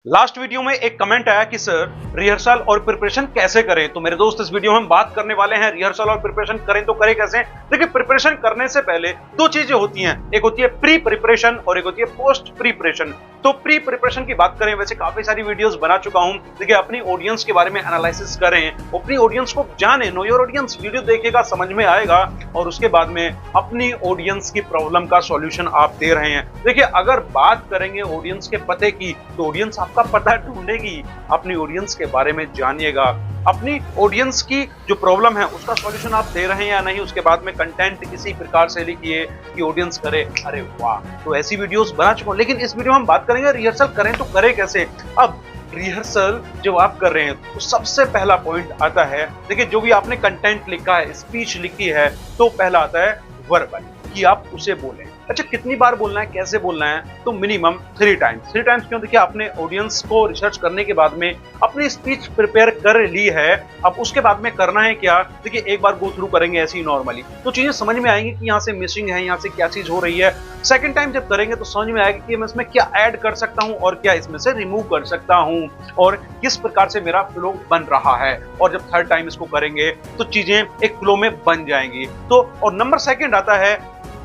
Last video में एक comment आया कि सर रिहर्सल और प्रिपरेशन कैसे करें। तो मेरे दोस्त इस वीडियो में हम बात करने वाले हैं रिहर्सल और प्रिपरेशन करें तो करें कैसे। देखिए, प्रिपरेशन करने से पहले दो चीजें होती हैं, एक होती है प्री प्रिपरेशन और एक होती है पोस्ट प्रिपरेशन। तो प्री प्रिपरेशन की बात करें, वैसे काफी सारी वीडियोस बना चुका हूं। देखिए, अपनी ऑडियंस के बारे में एनालिसिस करें, अपनी ऑडियंस को जाने, नो योर ऑडियंस वीडियो देखिएगा, समझ में आएगा और उसके बाद में अपनी ऑडियंस की प्रॉब्लम का सॉल्यूशन आप दे रहे हैं। देखिए, अगर बात करेंगे ऑडियंस के पते की, तो ऑडियंस आपका पता ढूंढेगी। अपनी ऑडियंस के बारे में जानिएगा, अपनी ऑडियंस की जो प्रॉब्लम है उसका सॉल्यूशन आप दे रहे हैं या नहीं। उसके बाद में कंटेंट किसी प्रकार से लिखिए कि ऑडियंस करे अरे वाह। तो ऐसी वीडियोस बना चुका हूं, लेकिन इस वीडियो में हम बात करेंगे रिहर्सल करें तो करें कैसे। अब रिहर्सल जब आप कर रहे हैं तो सबसे पहला पॉइंट आता है, देखिए जो भी आपने कंटेंट लिखा है, स्पीच लिखी है, तो पहला आता है वर्बल, कि आप उसे बोलें। अच्छा, कितनी बार बोलना है, कैसे बोलना है, तो मिनिमम 3 टाइम्स। 3 टाइम्स क्यों? देखिए, आपने ऑडियंस को रिसर्च करने के बाद में अपनी स्पीच प्रिपेयर कर ली है। अब उसके बाद में करना है क्या, देखिए एक बार गो थ्रू करेंगे ऐसे ही नॉर्मली, तो चीजें समझ में आएंगी कि यहाँ से मिसिंग है, यहाँ से क्या चीज हो रही है। सेकंड टाइम जब करेंगे तो समझ में आएगा कि मैं इसमें क्या ऐड कर सकता हूँ और क्या इसमें से रिमूव कर सकता हूँ और किस प्रकार से मेरा फ्लो बन रहा है। और जब थर्ड टाइम इसको करेंगे तो चीजें एक फ्लो में बन जाएंगी। तो और नंबर सेकंड आता है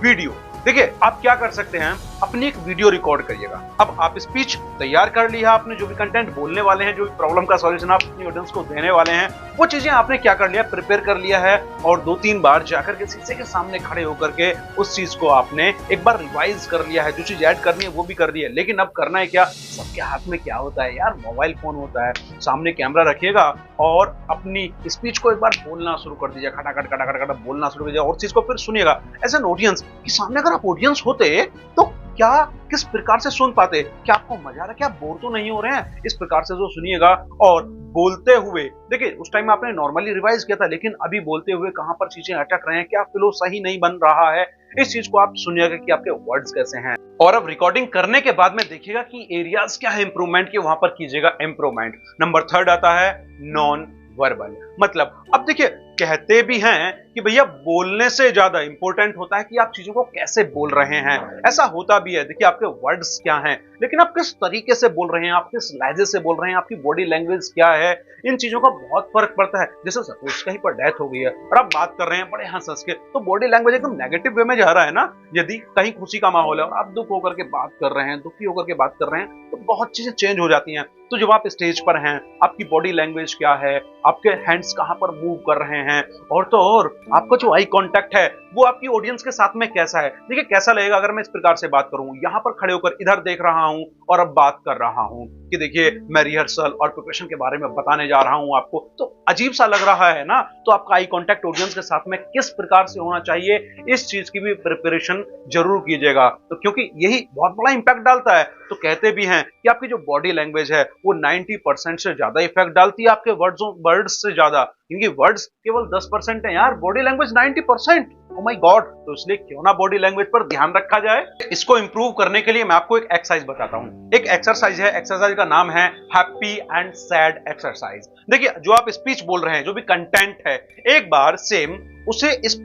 वीडियो। देखिए, आप क्या कर सकते हैं, अपनी एक वीडियो रिकॉर्ड करिएगा। अब आप स्पीच तैयार कर ली है, आपने जो भी कंटेंट बोलने वाले हैं, जो भी प्रॉब्लम का सॉल्यूशन आप अपनी ऑडियंस को देने वाले हैं, वो चीजें आपने क्या कर लिया, प्रिपेयर कर लिया है। और 2-3 बार जाकर के शीशे के सामने खड़े होकर के उस चीज को आपने एक बार रिवाइज कर लिया है। जो चीज ऐड करनी है वो भी कर दी है। लेकिन अब करना है क्या, सबके हाथ में क्या होता है यार, मोबाइल फोन होता है, सामने कैमरा रखिएगा और अपनी स्पीच को एक बार बोलना शुरू कर दीजिए, खटाखट खटाखट खटाखट बोलना शुरू कर दीजिए और चीज को फिर सुनिएगा एज एन ऑडियंस। कि सामने अगर आप ऑडियंस होते तो क्या किस प्रकार से सुन पाते, क्या आपको मजा आ रहा है, क्या बोर तो नहीं हो रहे हैं, इस प्रकार से जो सुनिएगा। और बोलते हुए देखिए, उस टाइम आपने नॉर्मली रिवाइज किया था, लेकिन अभी बोलते हुए कहां पर चीजें अटक रहे हैं, क्या फ्लो सही नहीं बन रहा है, इस चीज को आप सुनिएगा कि आपके वर्ड्स कैसे हैं। और अब रिकॉर्डिंग करने के बाद में देखिएगा कि एरियाज क्या है इंप्रूवमेंट के, वहां पर कीजिएगा इंप्रूवमेंट। नंबर थर्ड आता है नॉन वर्बल। मतलब अब देखिए, कहते भी हैं कि भैया बोलने से ज्यादा इंपॉर्टेंट होता है कि आप चीजों को कैसे बोल रहे हैं। ऐसा होता भी है। देखिए, आपके वर्ड्स क्या हैं, लेकिन आप किस तरीके से बोल रहे हैं, आप किस लहजे से बोल रहे हैं, आपकी बॉडी लैंग्वेज क्या है, इन चीजों का बहुत फर्क पड़ता है। जैसे सपोज कहीं पर डेथ हो गई है और आप बात कर रहे हैं बड़े हंस हंस के, तो बॉडी लैंग्वेज एकदम नेगेटिव वे में जा रहा है ना। यदि कहीं खुशी का माहौल है और आप दुख होकर के बात कर रहे हैं, दुखी होकर के बात कर रहे हैं, तो बहुत चीजें चेंज हो जाती हैं। तो जब आप स्टेज पर हैं, आपकी बॉडी लैंग्वेज क्या है, आपके हैंड्स कहां पर मूव कर रहे हैं, और तो और आपका जो आई कांटेक्ट है वो आपकी ऑडियंस के साथ में कैसा है। देखिए, कैसा लगेगा अगर मैं इस प्रकार से बात करूं, यहां पर खड़े होकर इधर देख रहा हूं और अब बात कर रहा हूं कि देखिए मैं रिहर्सल और प्रिपरेशन के बारे में बताने जा रहा हूं आपको, तो अजीब सा लग रहा है ना। तो आपका आई कांटेक्ट ऑडियंस के साथ में किस प्रकार से होना चाहिए, इस चीज की भी प्रिपरेशन जरूर कीजिएगा। तो क्योंकि यही बहुत बड़ा इंपैक्ट डालता है। तो कहते भी हैं कि आपकी जो बॉडी लैंग्वेज है वो 90% से ज्यादा इफेक्ट डालती है आपके वर्ड्स से ज्यादा, क्योंकि वर्ड्स केवल 10% है यार, body language 90%। Oh my God. तो इसलिए क्यों ना बॉडी लैंग्वेज पर ध्यान रखा जाए। इसको इंप्रूव करने के लिए मैं आपको एक एक्सरसाइज बताता हूं। एक एक्सरसाइज है, एक्सरसाइज का नाम है हैप्पी एंड सैड एक्सरसाइज। देखिए, जो आप स्पीच बोल रहे हैं, जो भी कंटेंट है, एक बार सेम उसे इस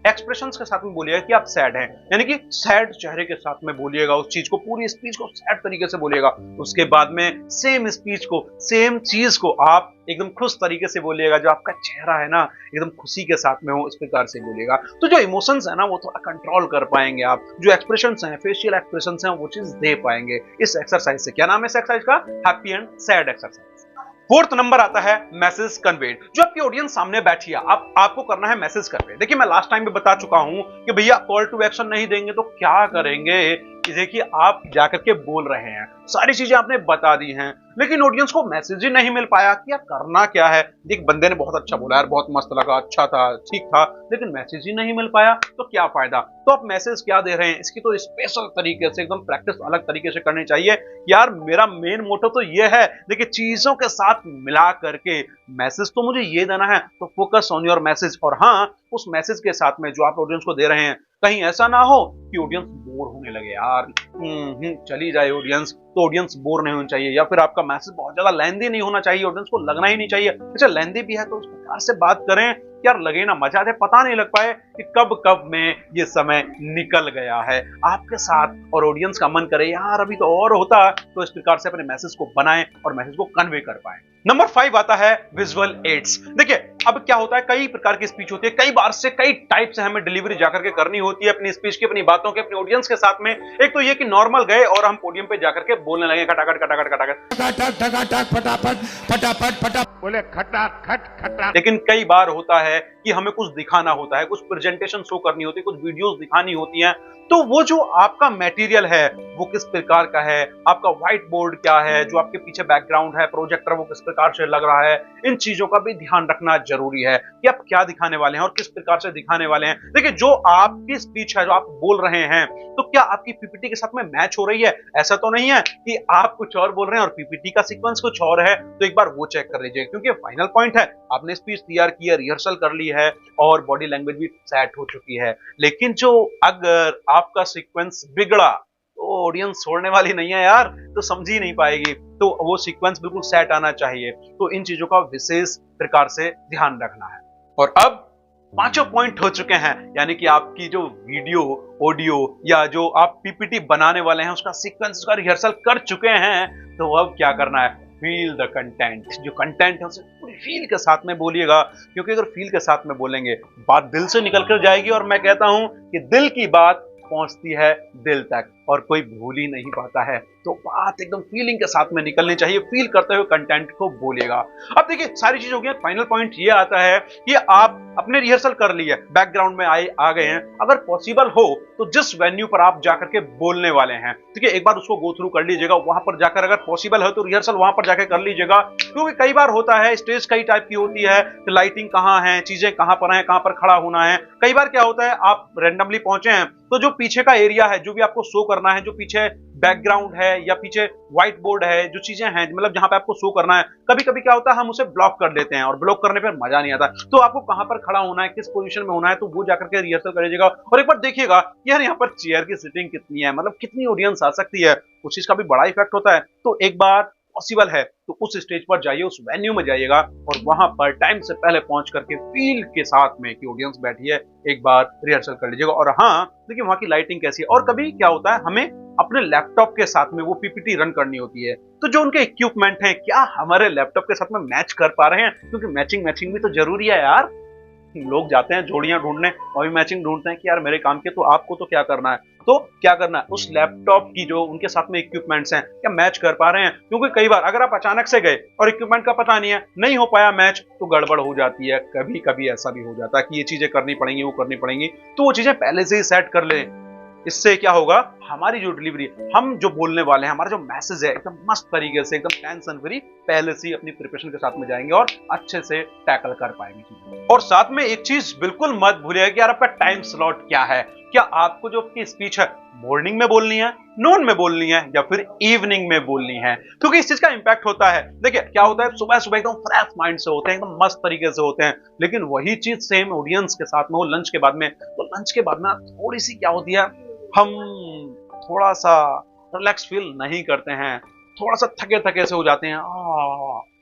एक्सप्रेशंस के साथ में बोलिएगा कि आप सैड हैं, यानी कि सैड चेहरे के साथ में बोलिएगा उस चीज को, पूरी स्पीच को सैड तरीके से बोलिएगा। उसके बाद में सेम स्पीच को, सेम चीज को आप एकदम खुश तरीके से बोलिएगा, जो आपका चेहरा है ना एकदम खुशी के साथ में हो, इस प्रकार से बोलिएगा। तो जो इमोशंस है ना वो थोड़ा कंट्रोल कर पाएंगे आप, जो एक्सप्रेशंस हैं, फेशियल एक्सप्रेशंस हैं, वो चीज दे पाएंगे इस एक्सरसाइज से। क्या नाम है इस एक्सरसाइज का? Happy and sad exercise. Fourth number आता है मैसेज कन्वेड। जो आपकी ऑडियंस सामने बैठी है, आपको करना है मैसेज कन्वे। देखिए, मैं लास्ट टाइम भी बता चुका हूं कि भैया कॉल टू एक्शन नहीं देंगे तो क्या करेंगे। देखिए, आप जाकर के बोल रहे हैं, सारी चीजें आपने बता दी हैं, लेकिन ऑडियंस को मैसेज ही नहीं मिल पाया कि यार करना क्या है। एक बंदे ने बहुत अच्छा बोला यार, बहुत मस्त लगा, अच्छा था, ठीक था, लेकिन मैसेज ही नहीं मिल पाया, तो क्या फायदा। तो आप मैसेज क्या दे रहे हैं, इसकी तो स्पेशल तरीके से एकदम प्रैक्टिस अलग तरीके से करनी चाहिए। यार मेरा मेन मोटो तो ये है, देखिए चीजों के साथ मिला करके मैसेज तो मुझे ये देना है, तो फोकस ऑन योर मैसेज। और हाँ, उस मैसेज के साथ में जो आप ऑडियंस को दे रहे हैं, कहीं ऐसा ना हो कि ऑडियंस बोर होने लगे यार, चली जाए ऑडियंस, तो ऑडियंस बोर नहीं होनी चाहिए। या फिर आपका मैसेज बहुत ज्यादा लेंथी नहीं होना चाहिए, ऑडियंस को लगना ही नहीं चाहिए अच्छा लेंथी भी है तो उस प्रकार से बात करें यार लगे ना, मजा दे, पता नहीं लग पाए कि कब कब में ये समय निकल गया है आपके साथ, और ऑडियंस का मन करे यार अभी तो और होता, तो इस प्रकार से अपने मैसेज को बनाएं और मैसेज को कन्वे कर पाए। नंबर 5 आता है विजुअल एड्स। देखिए अब क्या होता है, कई प्रकार की स्पीच होती है, कई बार से कई टाइप से हमें डिलीवरी जाकर के करनी होती है अपनी स्पीच की, अपनी बातों के, अपने ऑडियंस के साथ में। एक तो ये कि नॉर्मल गए और हम पोडियम पे जाकर के बोलने लगे खटाखट खटाखट खटाखट खटाखट फटाफट फटाफट फटाफट बोले खटाखट खटा। लेकिन कई बार होता है कि हमें कुछ दिखाना होता है, कुछ प्रेजेंटेशन शो करनी होती है, कुछ वीडियोस दिखानी होती हैं, तो वो जो आपका मटेरियल है वो किस प्रकार का है, आपका व्हाइट बोर्ड क्या है, जो आपके पीछे बैकग्राउंड है, प्रोजेक्टर वो किस प्रकार से लग रहा है, इन चीजों का भी ध्यान रखना जरूरी है कि आप क्या दिखाने वाले हैं और किस प्रकार से दिखाने वाले हैं। देखिए जो आपकी स्पीच है, जो आप बोल रहे हैं, तो क्या आपकी पीपीटी के साथ में मैच हो रही है? ऐसा तो नहीं है कि आप कुछ और बोल रहे हैं और पीपीटी का सीक्वेंस कुछ और है, तो एक बार वो चेक कर लीजिए, क्योंकि फाइनल पॉइंट है आपने स्पीच तैयार की है, रिहर्सल कर ली है और बॉडी लैंग्वेज भी सेट हो चुकी है, लेकिन जो अगर आपका सीक्वेंस बिगड़ा तो ऑडियंस छोड़ने वाली नहीं है यार, तो समझ ही नहीं पाएगी, तो वो सीक्वेंस बिल्कुल सेट आना चाहिए। तो इन चीजों का विशेष प्रकार से ध्यान रखना है। और अब पांचों पॉइंट हो चुके हैं, यानी कि आपकी जो वीडियो, ऑडियो या जो आप पीपीटी बनाने वाले हैं उसका सीक्वेंस, उसका रिहर्सल कर चुके हैं, तो अब क्या करना है, फील द कंटेंट। जो कंटेंट है उसे पूरी फील के साथ में बोलिएगा, क्योंकि अगर फील के साथ में बोलेंगे बात दिल से निकल कर जाएगी, और मैं कहता हूं कि दिल की बात पहुंचती है दिल तक और कोई भूल ही नहीं पाता है। तो बात एकदम फीलिंग के साथ में निकलनी चाहिए, फील करते हुए कंटेंट को बोलिएगा। अब देखिए सारी चीज हो गई, फाइनल पॉइंट ये आता है कि आप अपने रिहर्सल कर लिए, बैकग्राउंड में आ गए हैं, अगर पॉसिबल हो तो जिस वेन्यू पर आप जाकर के बोलने वाले हैं, ठीक है, एक बार उसको गो थ्रू कर लीजिएगा, वहां पर जाकर अगर पॉसिबल है तो रिहर्सल वहां पर जाकर कर लीजिएगा। क्योंकि कई बार होता है स्टेज कई टाइप की होती है, लाइटिंग कहाँ है, चीजें कहां पर है, कहां पर खड़ा होना है। कई बार क्या होता है आप रेंडमली पहुंचे हैं, तो जो पीछे का एरिया है, जो भी आपको शो करना है, जो पीछे बैकग्राउंड है या पीछे व्हाइट बोर्ड है, जो चीजें हैं मतलब जहां पे आपको शो करना है, कभी कभी क्या होता है हम उसे ब्लॉक कर देते हैं और ब्लॉक करने पर मजा नहीं आता। तो आपको कहां पर खड़ा होना है, किस पोजीशन में होना है, तो वो जाकर के रिहर्सल करिएगा और एक बार देखिएगा यार यहाँ पर चेयर की सीटिंग कितनी है, मतलब कितनी ऑडियंस आ सकती है, उस चीज का भी बड़ा इफेक्ट होता है। तो एक बार पॉसिबल है तो उस स्टेज पर जाइए, उस वेन्यू में जाइएगा और वहां पर टाइम से पहले पहुंच करके फील के साथ में कि ऑडियंस बैठी है, एक बार रिहर्सल कर लीजिएगा। और हाँ देखिए वहां की लाइटिंग कैसी है, और कभी क्या होता है हमें अपने लैपटॉप के साथ में वो पीपीटी रन करनी होती है, तो जो उनके इक्विपमेंट हैं क्या हमारे लैपटॉप के साथ में मैच कर पा रहे हैं, क्योंकि मैचिंग भी तो जरूरी है यार। लोग जाते हैं जोड़ियां ढूंढने और भी मैचिंग ढूंढते हैं कि यार मेरे काम के, तो आपको तो क्या करना है, तो क्या करना है उस लैपटॉप की जो उनके साथ में इक्विपमेंट्स हैं क्या मैच कर पा रहे हैं। क्योंकि कई बार अगर आप अचानक से गए और इक्विपमेंट का पता नहीं है, नहीं हो पाया मैच, तो गड़बड़ हो जाती है। कभी कभी ऐसा भी हो जाता है कि ये चीजें करनी पड़ेंगी, वो करनी पड़ेंगी, तो वो चीजें पहले से ही सेट कर लें। इससे क्या होगा, हमारी जो डिलीवरी, हम जो बोलने वाले हैं, हमारा जो मैसेज है एकदम मस्त तरीके से, एकदम टेंशन फ्री पहले से ही अपनी प्रिपरेशन के साथ में जाएंगे और अच्छे से टैकल कर पाएंगे। और साथ में एक चीज बिल्कुल मत भूलिएगा कि यार आपका टाइम स्लॉट क्या है, क्या आपको जो आपकी स्पीच है मॉर्निंग में बोलनी है, नून में बोलनी है या फिर इवनिंग में बोलनी है, क्योंकि इस चीज का इंपैक्ट होता है। देखिए क्या होता है सुबह सुबह एकदम फ्रेश माइंड से होते हैं, एकदम मस्त तरीके से होते हैं, लेकिन वही चीज सेम ऑडियंस के साथ में हो लंच के बाद में, तो लंच के बाद में थोड़ी सी क्या होती है, हम थोड़ा सा रिलैक्स फील नहीं करते हैं, थोड़ा सा थके थके से हो जाते हैं,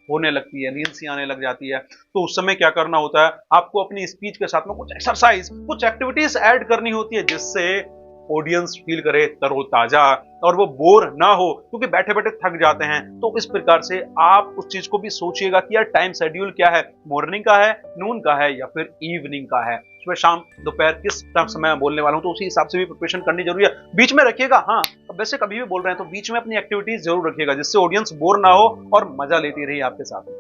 होने लगती है, नींद सी आने लग जाती है। तो उस समय क्या करना होता है, आपको अपनी स्पीच के साथ में कुछ एक्सरसाइज, कुछ एक्टिविटीज ऐड करनी होती है, जिससे ऑडियंस फील करे तरोताजा और वो बोर ना हो, क्योंकि बैठे बैठे थक जाते हैं। तो इस प्रकार से आप उस चीज को भी सोचिएगा कि यार टाइम शेड्यूल क्या है, मॉर्निंग का है, नून का है या फिर इवनिंग का है, सुबह शाम दोपहर किस समय मैं बोलने वाला हूं, तो उसी हिसाब से भी प्रिपरेशन करनी जरूरी है। बीच में रखिएगा, हाँ वैसे कभी भी बोल रहे हैं तो बीच में अपनी एक्टिविटीज जरूर रखिएगा, जिससे ऑडियंस बोर ना हो और मजा लेती रही आपके साथ।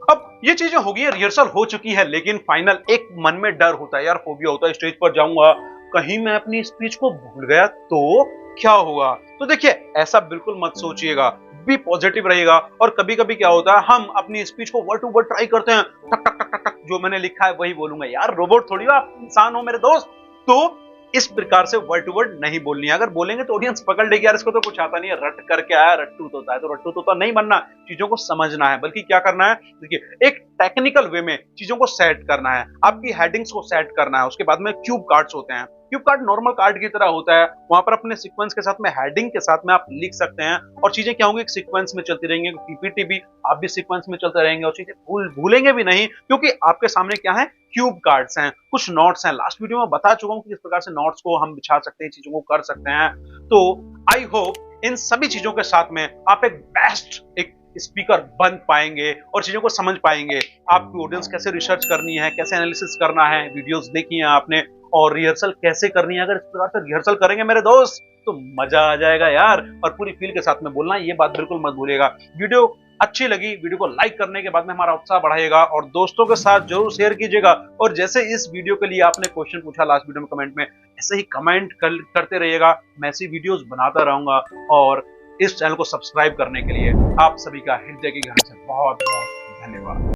अब ये चीजें हो गई है, रिहर्सल हो चुकी है, लेकिन फाइनल एक मन में डर होता है, यार फोबिया होता है, स्टेज पर जाऊंगा कहीं मैं अपनी स्पीच को भूल गया तो क्या होगा। तो देखिए ऐसा बिल्कुल मत सोचिएगा, भी पॉजिटिव रहेगा। और कभी कभी क्या होता है हम अपनी स्पीच को वर्ड टू वर्ड ट्राई करते हैं, टक टक टक टक टक जो मैंने लिखा है वही बोलूंगा, यार रोबोट थोड़ी हो आप, इंसान हो मेरे दोस्त। तो इस प्रकार से वर्ड टू वर्ड नहीं बोलनी है, अगर बोलेंगे तो ऑडियंस पकड़ लेगी, यार इसको तो कुछ आता नहीं है, रट करके आया, रट्टू तोता है, तो रट्टू तोता नहीं बनना, चीजों को समझना है। बल्कि क्या करना है, देखिए एक टेक्निकल वे में चीजों को सेट करना है, आपकी हेडिंग्स को सेट करना है, उसके बाद में क्यूब कार्ड्स होते हैं, क्यूब कार्ड नॉर्मल कार्ड की तरह होता है, वहां पर अपने सीक्वेंस के साथ में हेडिंग के साथ में आप लिख सकते हैं और चीजें क्या होंगी सीक्वेंस में चलती रहेंगी। पीपीटी भी आप भी सीक्वेंस में चलते रहेंगे और चीजें भूलेंगे भी नहीं, क्योंकि आपके सामने क्या है क्यूब कार्ड्स हैं, कुछ नोट्स हैं। लास्ट वीडियो में बता चुका हूं कि किस प्रकार से नोट्स को हम बिछा सकते हैं, चीजों को कर सकते हैं। तो आई होप इन सभी चीजों के साथ में आप एक बेस्ट एक स्पीकर बन पाएंगे और चीजों को समझ पाएंगे। आपकी ऑडियंस कैसे रिसर्च करनी है, कैसे एनालिसिस करना है, वीडियोस देखी हैं आपने, और रिहर्सल कैसे करनी है। अगर इस प्रकार से रिहर्सल करेंगे मेरे दोस्त तो मजा आ जाएगा यार। और पूरी फील के साथ में बोलना, ये बात बिल्कुल मत भूलिएगा। वीडियो अच्छी लगी, वीडियो को लाइक करने के बाद में हमारा उत्साह बढ़ाएगा और दोस्तों के साथ जरूर शेयर कीजिएगा। और जैसे इस वीडियो के लिए आपने क्वेश्चन पूछा लास्ट वीडियो में कमेंट में, ऐसे ही कमेंट करते रहिएगा। मैं ऐसी वीडियोस बनाता रहूंगा। और इस चैनल को सब्सक्राइब करने के लिए आप सभी का हृदय की गहराई से बहुत बहुत धन्यवाद।